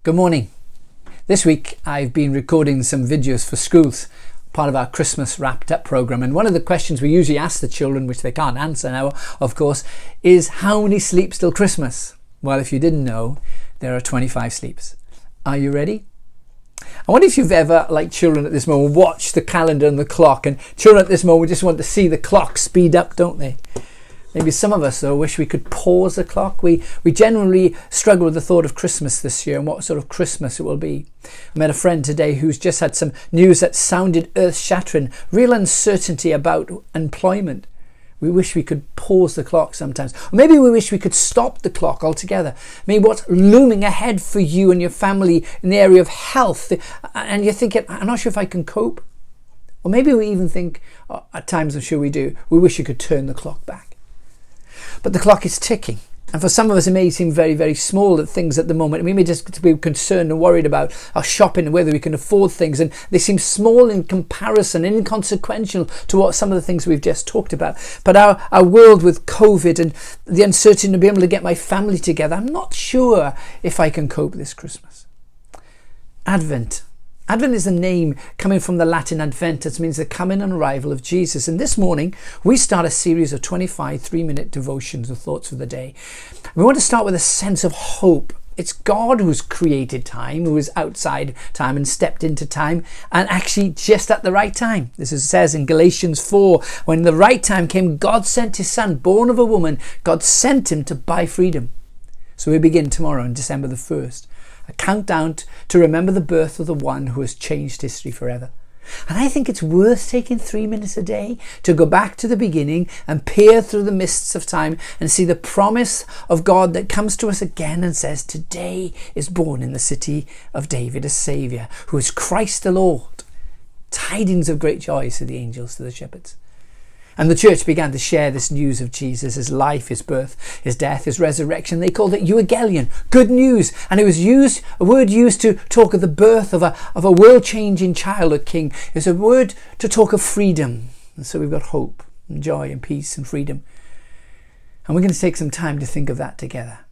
Good morning. This week I've been recording some videos for schools, part of our Christmas Wrapped Up programme, and one of the questions we usually ask the children, which they can't answer now of course, is how many sleeps till Christmas? Well, if you didn't know, there are 25 sleeps. Are you ready? I wonder if you've ever, like children at this moment, watched the calendar and the clock, and children at this moment just want to see the clock speed up, don't they? Maybe some of us, though, wish we could pause the clock. We generally struggle with the thought of Christmas this year and what sort of Christmas it will be. I met a friend today who's just had some news that sounded earth-shattering, real uncertainty about employment. We wish we could pause the clock sometimes. Or maybe we wish we could stop the clock altogether. Maybe what's looming ahead for you and your family in the area of health, and you're thinking, I'm not sure if I can cope. Or maybe we even think, at times I'm sure we do, we wish you could turn the clock back. But the clock is ticking. And for some of us, it may seem very, very small things at the moment. We may just be concerned and worried about our shopping and whether we can afford things. And they seem small in comparison, inconsequential to what some of the things we've just talked about. But our world with COVID and the uncertainty to be able to get my family together, I'm not sure if I can cope this Christmas. Advent. Advent is the name coming from the Latin adventus, means the coming and arrival of Jesus. And this morning, we start a series of 25 3-minute devotions or thoughts for the day. We want to start with a sense of hope. It's God who's created time, who is outside time and stepped into time, and actually just at the right time. This is, says in Galatians 4, when the right time came, God sent his son, born of a woman. God sent him to buy freedom. So we begin tomorrow on December the 1st. A countdown to remember the birth of the one who has changed history forever. And I think it's worth taking 3 minutes a day to go back to the beginning and peer through the mists of time and see the promise of God that comes to us again and says, today is born in the city of David a Saviour, who is Christ the Lord. Tidings of great joy, said the angels to the shepherds. And the church began to share this news of Jesus, his life, his birth, his death, his resurrection. They called it euangelion, good news. And it was a word used to talk of the birth of a world-changing child, a king. It's a word to talk of freedom. And so we've got hope and joy and peace and freedom. And we're going to take some time to think of that together.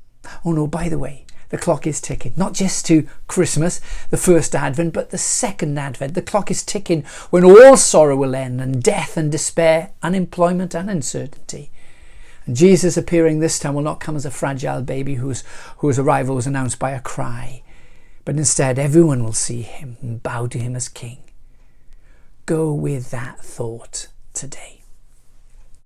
Oh no, by the way, the clock is ticking, not just to Christmas, the first Advent, but the second Advent. The clock is ticking when all sorrow will end and death and despair, unemployment and uncertainty. And Jesus appearing this time will not come as a fragile baby whose arrival was announced by a cry, but instead everyone will see him and bow to him as king. Go with that thought today.